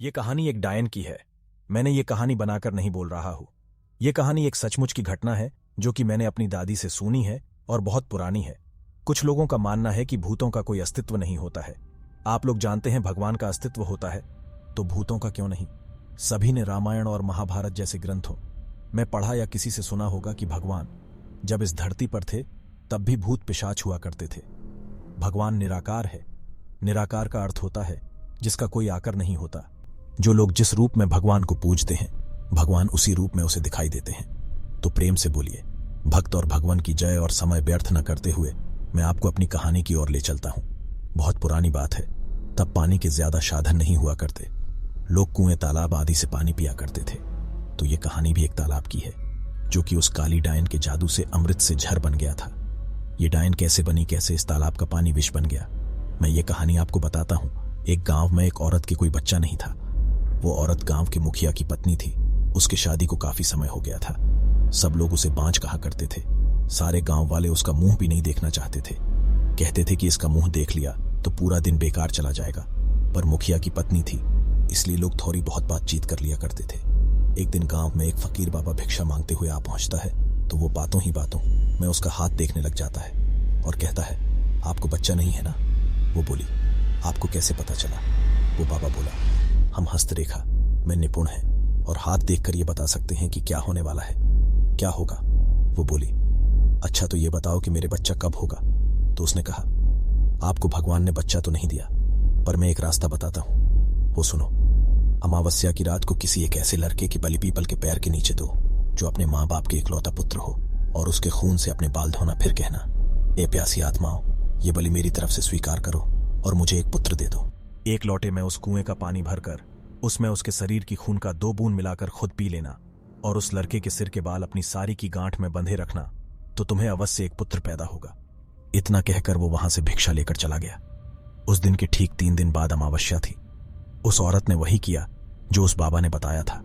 ये कहानी एक डायन की है। मैंने ये कहानी बनाकर नहीं बोल रहा हूं। ये कहानी एक सचमुच की घटना है जो कि मैंने अपनी दादी से सुनी है और बहुत पुरानी है। कुछ लोगों का मानना है कि भूतों का कोई अस्तित्व नहीं होता है। आप लोग जानते हैं भगवान का अस्तित्व होता है, तो भूतों का क्यों नहीं? सभी ने रामायण और महाभारत जैसे ग्रंथों में पढ़ा या किसी से सुना होगा कि भगवान जब इस धरती पर थे तब भी भूत पिशाच हुआ करते थे। भगवान निराकार है। निराकार का अर्थ होता है जिसका कोई आकर नहीं होता। जो लोग जिस रूप में भगवान को पूजते हैं, भगवान उसी रूप में उसे दिखाई देते हैं। तो प्रेम से बोलिए भक्त और भगवान की जय। और समय व्यर्थ न करते हुए मैं आपको अपनी कहानी की ओर ले चलता हूं। बहुत पुरानी बात है। तब पानी के ज्यादा साधन नहीं हुआ करते। लोग कुएं, तालाब आदि से पानी पिया करते थे। तो ये कहानी भी एक तालाब की है जो कि उस काली डायन के जादू से अमृत से झर बन गया था। ये डायन कैसे बनी, कैसे इस तालाब का पानी विष बन गया, मैं ये कहानी आपको बताता हूं। एक गांव में एक औरत के कोई बच्चा नहीं था। वो औरत गांव के मुखिया की पत्नी थी। उसकी शादी को काफी समय हो गया था। सब लोग उसे बांझ कहा करते थे। सारे गांव वाले उसका मुंह भी नहीं देखना चाहते थे। कहते थे कि इसका मुंह देख लिया तो पूरा दिन बेकार चला जाएगा। पर मुखिया की पत्नी थी, इसलिए लोग थोड़ी बहुत बातचीत कर लिया करते थे। एक दिन गांव में एक फकीर बाबा भिक्षा मांगते हुए आ पहुंचता है, तो वो बातों ही बातों में उसका हाथ देखने लग जाता है और कहता है, आपको बच्चा नहीं है ना? वो बोली, आपको कैसे पता चला? वो बाबा बोला, हम हस्तरेखा में निपुण हैं और हाथ देखकर ये बता सकते हैं कि क्या होने वाला है, क्या होगा। वो बोली, अच्छा तो ये बताओ कि मेरे बच्चा कब होगा? तो उसने कहा, आपको भगवान ने बच्चा तो नहीं दिया, पर मैं एक रास्ता बताता हूं, वो सुनो। अमावस्या की रात को किसी एक ऐसे लड़के की बलि पीपल के पैर के नीचे दो जो अपने माँ बाप के इकलौता पुत्र हो, और उसके खून से अपने बाल धोना। फिर कहना, ए प्यासी आत्माओं, ये बलि मेरी तरफ से स्वीकार करो और मुझे एक पुत्र दे दो। एक लोटे में उस कुएं का पानी भरकर उसमें उसके शरीर की खून का 2 बूंद मिलाकर खुद पी लेना और उस लड़के के सिर के बाल अपनी सारी की गांठ में बंधे रखना, तो तुम्हें अवश्य एक पुत्र पैदा होगा। इतना कहकर वो वहां से भिक्षा लेकर चला गया। उस दिन के ठीक 3 दिन बाद अमावस्या थी। उस औरत ने वही किया जो उस बाबा ने बताया था।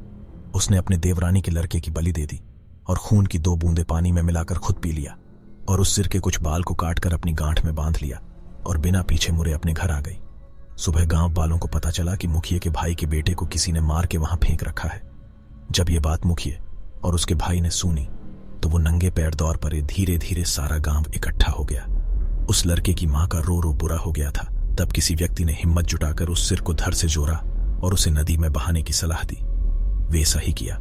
उसने अपने देवरानी के लड़के की बलि दे दी और खून की 2 बूंदें पानी में मिलाकर खुद पी लिया और उस सिर के कुछ बाल को काटकर अपनी गांठ में बांध लिया और बिना पीछे मुड़े अपने घर आ गई। सुबह गांव वालों को पता चला कि मुखिया के भाई के बेटे को किसी ने मार के वहां फेंक रखा है। जब ये बात मुखिया और उसके भाई ने सुनी तो वो नंगे पैर दौड़ पड़े। धीरे धीरे सारा गांव इकट्ठा हो गया। उस लड़के की मां का रो रो बुरा हो गया था। तब किसी व्यक्ति ने हिम्मत जुटाकर उस सिर को धड़ से जोड़ा और उसे नदी में बहाने की सलाह दी। वे सही किया।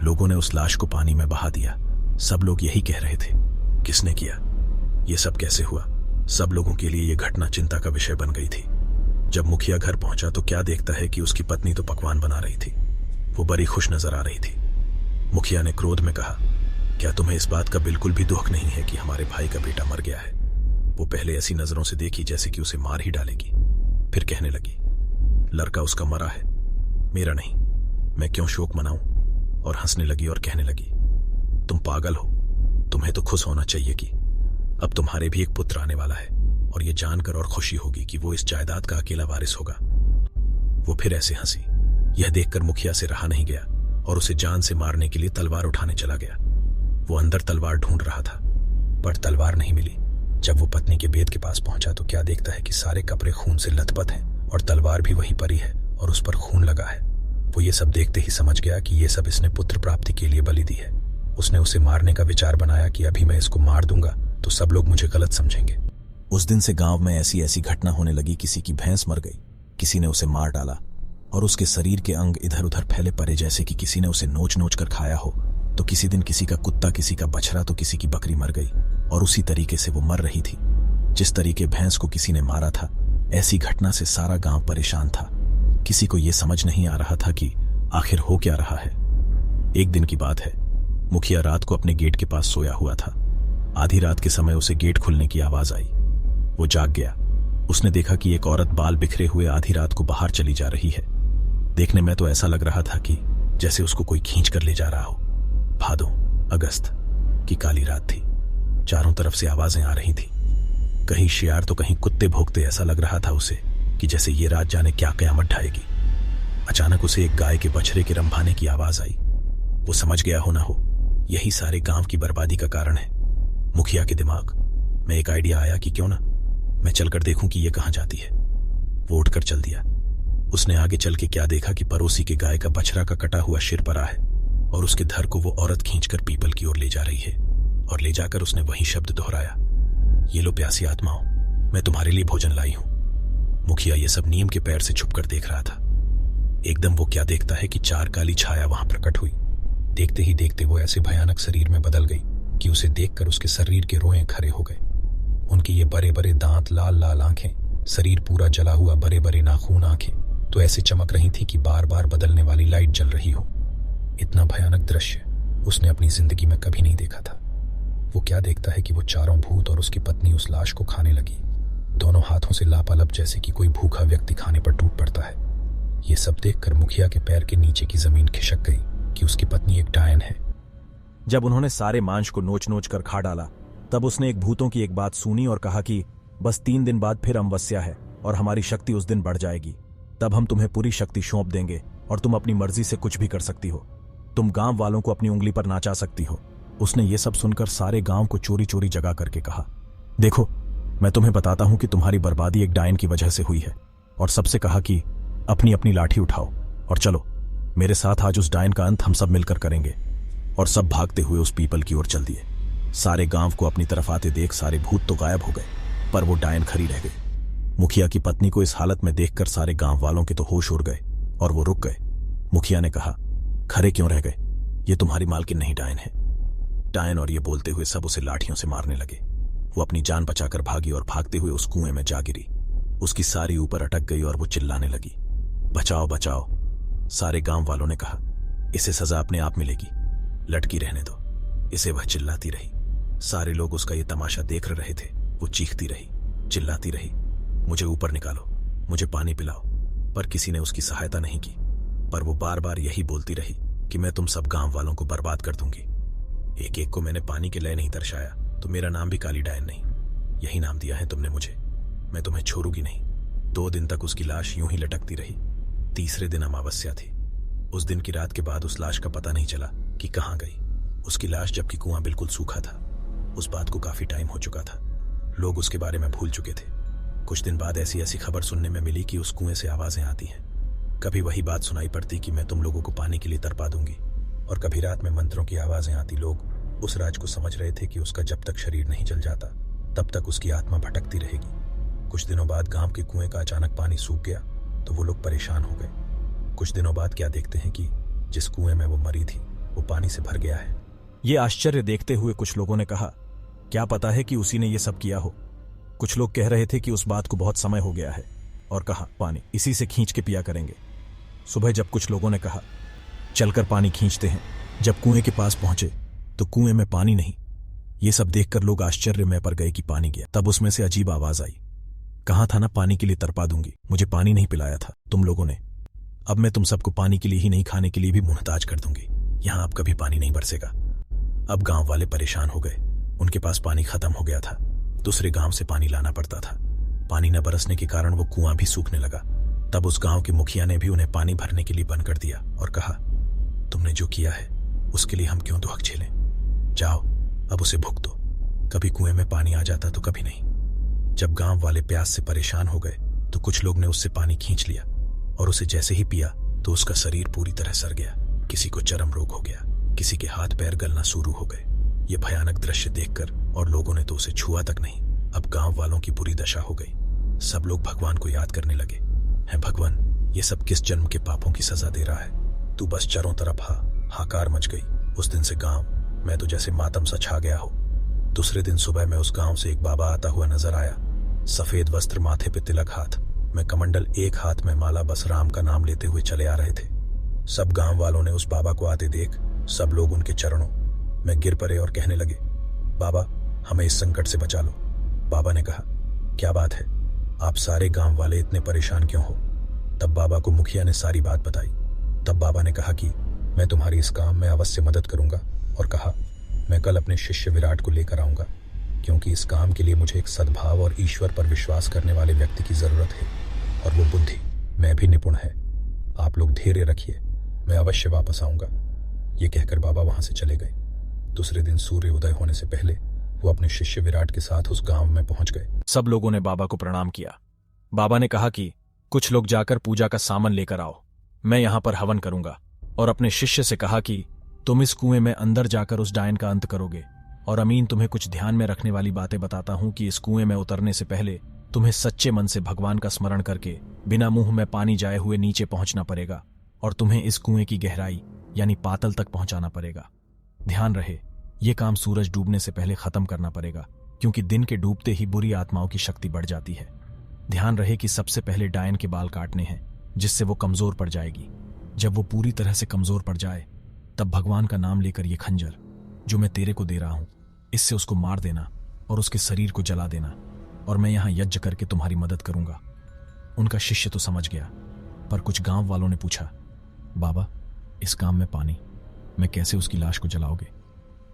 लोगों ने उस लाश को पानी में बहा दिया। सब लोग यही कह रहे थे, किसने किया, ये सब कैसे हुआ? सब लोगों के लिए यह घटना चिंता का विषय बन गई थी। जब मुखिया घर पहुंचा तो क्या देखता है कि उसकी पत्नी तो पकवान बना रही थी। वो बड़ी खुश नजर आ रही थी। मुखिया ने क्रोध में कहा, क्या तुम्हें इस बात का बिल्कुल भी दुख नहीं है कि हमारे भाई का बेटा मर गया है? वो पहले ऐसी नजरों से देखी जैसे कि उसे मार ही डालेगी। फिर कहने लगी, लड़का उसका मरा है, मेरा नहीं, मैं क्यों शोक मनाऊं? और हंसने लगी और कहने लगी, तुम पागल हो, तुम्हें तो खुश होना चाहिए कि अब तुम्हारे भी एक पुत्र आने वाला है और ये जानकर और खुशी होगी कि वो इस जायदाद का अकेला वारिस होगा। वो फिर ऐसे हंसी। यह देखकर मुखिया से रहा नहीं गया और उसे जान से मारने के लिए तलवार उठाने चला गया। वो अंदर तलवार ढूंढ रहा था पर तलवार नहीं मिली। जब वो पत्नी के बेद के पास पहुंचा तो क्या देखता है कि सारे कपड़े खून से लथपथ हैं और तलवार भी वहीं पड़ी है और उस पर खून लगा है। वो ये सब देखते ही समझ गया कि ये सब इसने पुत्र प्राप्ति के लिए बलि दी है। उसने उसे मारने का विचार बनाया कि अभी मैं इसको मार दूंगा तो सब लोग मुझे गलत समझेंगे। उस दिन से गांव में ऐसी ऐसी घटना होने लगी। किसी की भैंस मर गई, किसी ने उसे मार डाला और उसके शरीर के अंग इधर उधर फैले पड़े जैसे कि किसी ने उसे नोच नोच कर खाया हो। तो किसी दिन किसी का कुत्ता, किसी का बछड़ा, तो किसी की बकरी मर गई और उसी तरीके से वो मर रही थी जिस तरीके भैंस को किसी ने मारा था। ऐसी घटना से सारा गांव परेशान था। किसी को यह समझ नहीं आ रहा था कि आखिर हो क्या रहा है। एक दिन की बात है, मुखिया रात को अपने गेट के पास सोया हुआ था। आधी रात के समय उसे गेट खुलने की आवाज आई। वो जाग गया। उसने देखा कि एक औरत बाल बिखरे हुए आधी रात को बाहर चली जा रही है। देखने में तो ऐसा लग रहा था कि जैसे उसको कोई खींच कर ले जा रहा हो। भादो अगस्त की काली रात थी। चारों तरफ से आवाजें आ रही थी, कहीं शियार तो कहीं कुत्ते भौंकते। ऐसा लग रहा था उसे कि जैसे ये रात जाने क्या कयामत ढाएगी। अचानक उसे एक गाय के बछड़े के रंभाने की आवाज आई। वो समझ गया होना हो यही सारे गांव की बर्बादी का कारण है। मुखिया के दिमाग में एक आइडिया आया कि क्यों ना मैं चलकर देखूं कि ये कहां जाती है। वो उठकर चल दिया। उसने आगे चल के क्या देखा कि पड़ोसी के गाय का बछड़ा का कटा हुआ सिर पड़ा है और उसके धर को वो औरत खींचकर पीपल की ओर ले जा रही है। और ले जाकर उसने वही शब्द दोहराया, ये लो प्यासी आत्माओं, मैं तुम्हारे लिए भोजन लाई हूं। मुखिया ये सब नीम के पैर से छुपकर देख रहा था। एकदम वो क्या देखता है कि 4 काली छाया वहां प्रकट हुई। देखते ही देखते वो ऐसे भयानक शरीर में बदल गई कि उसे देखकर उसके शरीर के रोए खड़े हो गए। उनकी ये बड़े बड़े दांत, लाल लाल आंखें, शरीर पूरा जला हुआ, बड़े बड़े नाखून आंखें तो ऐसे चमक रही थी कि बार बार बदलने वाली लाइट जल रही हो। इतना भयानक दृश्य उसने अपनी जिंदगी में कभी नहीं देखा था। वो क्या देखता है कि वो चारों भूत और उसकी पत्नी उस लाश को खाने लगी, दोनों हाथों से लापालप, जैसे कि कोई भूखा व्यक्ति खाने पर टूट पड़ता है। ये सब देखकर मुखिया के पैर के नीचे की जमीन खिसक गई कि उसकी पत्नी एक डायन है। जब उन्होंने सारे मांस को नोच नोच कर खा डाला, तब उसने एक भूतों की एक बात सुनी और कहा कि बस 3 दिन बाद फिर अमावस्या है और हमारी शक्ति उस दिन बढ़ जाएगी। तब हम तुम्हें पूरी शक्ति सौंप देंगे और तुम अपनी मर्जी से कुछ भी कर सकती हो। तुम गांव वालों को अपनी उंगली पर नाचा सकती हो। उसने ये सब सुनकर सारे गांव को चोरी चोरी जगा करके कहा, देखो मैं तुम्हें बताता हूं कि तुम्हारी बर्बादी एक डायन की वजह से हुई है। और सबसे कहा कि अपनी अपनी लाठी उठाओ और चलो मेरे साथ, आज उस डायन का अंत हम सब मिलकर करेंगे। और सब भागते हुए उस पीपल की ओर चल दिए। सारे गांव को अपनी तरफ आते देख सारे भूत तो गायब हो गए, पर वो डायन खड़ी रह गई। मुखिया की पत्नी को इस हालत में देखकर सारे गांव वालों के तो होश उड़ गए और वो रुक गए। मुखिया ने कहा, खड़े क्यों रह गए? ये तुम्हारी मालकिन नहीं, डायन है, डायन। और ये बोलते हुए सब उसे लाठियों से मारने लगे। वो अपनी जान बचाकर भागी और भागते हुए उस कुएं में जा गिरी। उसकी सारी ऊपर अटक गई और वो चिल्लाने लगी, बचाओ बचाओ। सारे गांव वालों ने कहा, इसे सजा अपने आप मिलेगी, लटकी रहने दो इसे। वह चिल्लाती रही। सारे लोग उसका ये तमाशा देख रहे थे। वो चीखती रही, चिल्लाती रही, मुझे ऊपर निकालो, मुझे पानी पिलाओ। पर किसी ने उसकी सहायता नहीं की। पर वो बार बार यही बोलती रही कि मैं तुम सब गांव वालों को बर्बाद कर दूंगी। एक एक को मैंने पानी के लिए नहीं दर्शाया तो मेरा नाम भी काली डायन नहीं, यही नाम दिया है तुमने मुझे। मैं तुम्हें छोड़ूंगी नहीं। 2 दिन तक उसकी लाश यूं ही लटकती रही। तीसरे दिन अमावस्या थी। उस दिन की रात के बाद उस लाश का पता नहीं चला कि कहां गई। उसकी लाश, जबकि कुआं बिल्कुल सूखा था। उस बात को काफी टाइम हो चुका था। लोग उसके बारे में भूल चुके थे। कुछ दिन बाद ऐसी ऐसी खबर सुनने में मिली कि उस कुएं से आवाजें आती हैं। कभी वही बात सुनाई पड़ती कि मैं तुम लोगों को पानी के लिए तरपा दूंगी, और कभी रात में मंत्रों की आवाजें आती। लोग उस राज को समझ रहे थे कि उसका जब तक शरीर नहीं जल जाता तब तक उसकी आत्मा भटकती रहेगी। कुछ दिनों बाद गांव के कुएं का अचानक पानी सूख गया तो वो लोग परेशान हो गए। कुछ दिनों बाद क्या देखते हैं कि जिस कुएं में वो मरी थी वो पानी से भर गया है। ये आश्चर्य देखते हुए कुछ लोगों ने कहा, क्या पता है कि उसी ने ये सब किया हो। कुछ लोग कह रहे थे कि उस बात को बहुत समय हो गया है और कहा, पानी इसी से खींच के पिया करेंगे। सुबह जब कुछ लोगों ने कहा, चलकर पानी खींचते हैं, जब कुएं के पास पहुंचे तो कुएं में पानी नहीं। ये सब देखकर लोग आश्चर्य में पड़ गए कि पानी गया। तब उसमें से अजीब आवाज आई, कहा था ना पानी के लिए तरपा दूंगी, मुझे पानी नहीं पिलाया था तुम लोगों ने। अब मैं तुम सबको पानी के लिए ही नहीं, खाने के लिए भी मुहताज कर दूंगी। यहां अब कभी पानी नहीं बरसेगा। अब गांव वाले परेशान हो गए। उनके पास पानी खत्म हो गया था। दूसरे गांव से पानी लाना पड़ता था। पानी न बरसने के कारण वो कुआं भी सूखने लगा। तब उस गांव के मुखिया ने भी उन्हें पानी भरने के लिए बंद कर दिया और कहा, तुमने जो किया है उसके लिए हम क्यों दुख झेलें, जाओ अब उसे भुगतो। कभी कुएं में पानी आ जाता तो कभी नहीं। जब गांव वाले प्यास से परेशान हो गए तो कुछ लोग ने उससे पानी खींच लिया और उसे जैसे ही पिया तो उसका शरीर पूरी तरह सड़ गया। किसी को चर्म रोग हो गया, किसी के हाथ पैर गलना शुरू हो गए। ये भयानक दृश्य देखकर और लोगों ने तो उसे छुआ तक नहीं। अब गांव वालों की बुरी दशा हो गई। सब लोग भगवान को याद करने लगे, है भगवान ये सब किस जन्म के पापों की सजा दे रहा है। तू बस चारों तरफ हाकार मच गई। उस दिन से गांव मैं तो जैसे मातम सा छा गया हो। दूसरे दिन सुबह में उस गांव से एक बाबा आता हुआ नजर आया। सफेद वस्त्र, माथे पे तिलक, हाथ में कमंडल, एक हाथ में माला, बस राम का नाम लेते हुए चले आ रहे थे। सब गांव वालों ने उस बाबा को आते देख सब लोग उनके चरणों में गिर पड़े और कहने लगे, बाबा हमें इस संकट से बचा लो। बाबा ने कहा, क्या बात है, आप सारे गांव वाले इतने परेशान क्यों हो? तब बाबा को मुखिया ने सारी बात बताई। तब बाबा ने कहा कि मैं तुम्हारी इस काम में अवश्य मदद करूंगा, और कहा मैं कल अपने शिष्य विराट को लेकर आऊंगा, क्योंकि इस काम के लिए मुझे एक सद्भाव और ईश्वर पर विश्वास करने वाले व्यक्ति की जरूरत है, और वो बुद्धि मैं भी निपुण है। आप लोग धैर्य रखिए, मैं अवश्य वापस आऊंगा। ये कहकर बाबा वहां से चले गए। दूसरे दिन सूर्य उदय होने से पहले वो अपने शिष्य विराट के साथ उस गांव में पहुंच गए। सब लोगों ने बाबा को प्रणाम किया। बाबा ने कहा कि कुछ लोग जाकर पूजा का सामान लेकर आओ, मैं यहां पर हवन करूंगा। और अपने शिष्य से कहा कि तुम इस कुएं में अंदर जाकर उस डायन का अंत करोगे। और अमीन, तुम्हें कुछ ध्यान में रखने वाली बातें बताता हूं कि इस कुएं में उतरने से पहले तुम्हें सच्चे मन से भगवान का स्मरण करके बिना मुंह में पानी जाए हुए नीचे पहुंचना पड़ेगा और तुम्हें इस कुएं की गहराई यानी पातल तक पहुंचाना पड़ेगा। ध्यान रहे, यह काम सूरज डूबने से पहले खत्म करना पड़ेगा, क्योंकि दिन के डूबते ही बुरी आत्माओं की शक्ति बढ़ जाती है। ध्यान रहे कि सबसे पहले डायन के बाल काटने हैं, जिससे वो कमजोर पड़ जाएगी। जब वो पूरी तरह से कमजोर पड़ जाए तब भगवान का नाम लेकर ये खंजर जो मैं तेरे को दे रहा हूं, इससे उसको मार देना और उसके शरीर को जला देना, और मैं यहां यज्ञ करके तुम्हारी मदद करूंगा। उनका शिष्य तो समझ गया, पर कुछ गांव वालों ने पूछा, बाबा इस काम में पानी, मैं कैसे उसकी लाश को जलाओगे?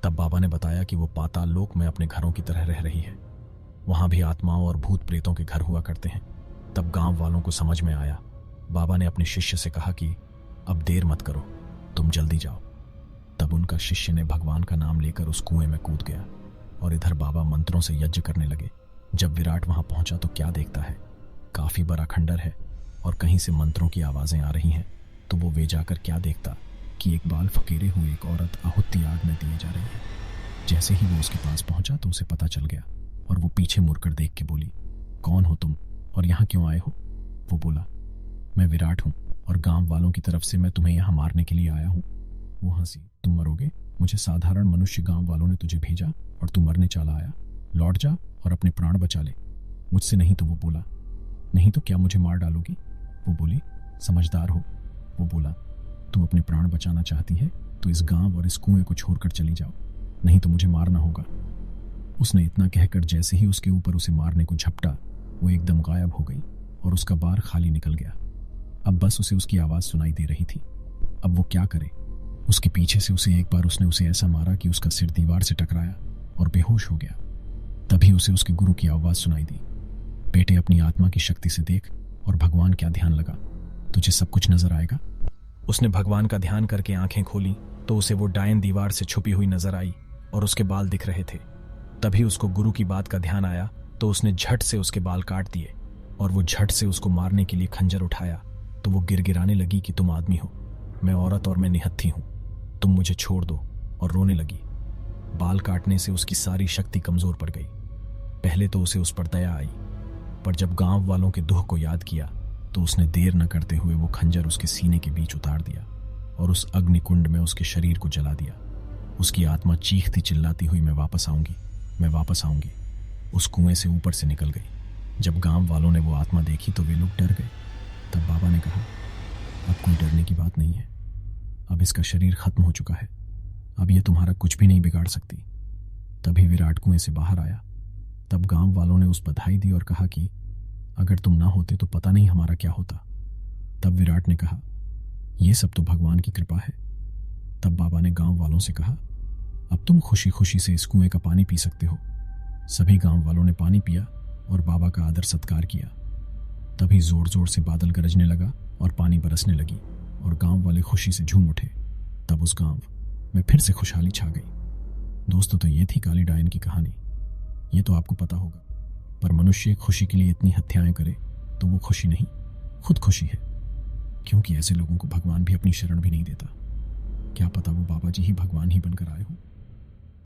तब बाबा ने बताया कि वो पाताल लोक में अपने घरों की तरह रह रही है, वहां भी आत्माओं और भूत प्रेतों के घर हुआ करते हैं। तब गांव वालों को समझ में आया। बाबा ने अपने शिष्य से कहा कि अब देर मत करो, तुम जल्दी जाओ। तब उनका शिष्य ने भगवान का नाम लेकर उस कुएं में कूद गया और इधर बाबा मंत्रों से यज्ञ करने लगे। जब विराट वहां पहुंचा तो क्या देखता है, काफी बड़ा खंडर है और कहीं से मंत्रों की आवाजें आ रही हैं। तो वो वे जाकर क्या देखता कि एक बाल फकीरे हुए एक औरत आहुति आग में दिए जा रही है। जैसे ही वो उसके पास पहुंचा तो उसे पता चल गया और वो पीछे मुड़कर देख के बोली, कौन हो तुम और यहाँ क्यों आए हो? वो बोला, मैं विराट हूँ और गांव वालों की तरफ से मैं तुम्हें यहाँ मारने के लिए आया हूँ। वो हंसी, तुम मरोगे? मुझे साधारण मनुष्य गांव वालों ने तुझे भेजा और तू मरने चला आया। लौट जा और अपने प्राण बचा ले। मुझसे नहीं तो वो बोला, नहीं तो क्या मुझे मार डालोगी? वो बोली, समझदार हो। वो बोला, तू अपने प्राण बचाना चाहती है तो इस गांव और इस कुएं को छोड़कर चली जाओ, नहीं तो मुझे मारना होगा। उसने इतना कहकर जैसे ही उसके ऊपर उसे मारने को झपटा, वो एकदम गायब हो गई और उसका बार खाली निकल गया। अब बस उसे उसकी आवाज सुनाई दे रही थी। अब वो क्या करे? उसके पीछे से उसे एक बार उसने उसे ऐसा मारा कि उसका सिर दीवार से टकराया और बेहोश हो गया। तभी उसे उसके गुरु की आवाज सुनाई दी, बेटे अपनी आत्मा की शक्ति से देख और भगवान क्या ध्यान लगा, तुझे सब कुछ नजर आएगा। उसने भगवान का ध्यान करके आंखें खोली तो उसे वो डायन दीवार से छुपी हुई नजर आई और उसके बाल दिख रहे थे। तभी उसको गुरु की बात का ध्यान आया तो उसने झट से उसके बाल काट दिए और वो झट से उसको मारने के लिए खंजर उठाया तो वो गिड़गिड़ाने लगी कि तुम आदमी हो, मैं औरत और मैं निहत्थी हूं, तुम मुझे छोड़ दो, और रोने लगी। बाल काटने से उसकी सारी शक्ति कमजोर पड़ गई। पहले तो उसे उस पर दया आई, पर जब गांव वालों के दुख को याद किया तो उसने देर न करते हुए वो खंजर उसके सीने के बीच उतार दिया और उस अग्निकुंड में उसके शरीर को जला दिया। उसकी आत्मा चीखती चिल्लाती हुई, मैं वापस आऊंगी, मैं वापस आऊंगी, उस कुएं से ऊपर से निकल गई। जब गांव वालों ने वो आत्मा देखी तो वे लोग डर गए। तब बाबा ने कहा, अब कोई डरने की बात नहीं है, अब इसका शरीर खत्म हो चुका है, अब ये तुम्हारा कुछ भी नहीं बिगाड़ सकती। तभी विराट कुएं से बाहर आया। तब गांव वालों ने उस बधाई दी और कहा कि अगर तुम ना होते तो पता नहीं हमारा क्या होता। तब विराट ने कहा, यह सब तो भगवान की कृपा है। तब बाबा ने गांव वालों से कहा, अब तुम खुशी खुशी से इस कुएं का पानी पी सकते हो। सभी गांव वालों ने पानी पिया और बाबा का आदर सत्कार किया। तभी जोर जोर से बादल गरजने लगा और पानी बरसने लगी और गांव वाले खुशी से झूम उठे। तब उस गांव में फिर से खुशहाली छा गई। दोस्तों, तो ये थी काली डायन की कहानी। ये तो आपको पता होगा, पर मनुष्य खुशी के लिए इतनी हत्याएं करे तो वो खुशी नहीं, खुद खुशी है, क्योंकि ऐसे लोगों को भगवान भी अपनी शरण भी नहीं देता। क्या पता वो बाबा जी ही भगवान ही बनकर आए हों।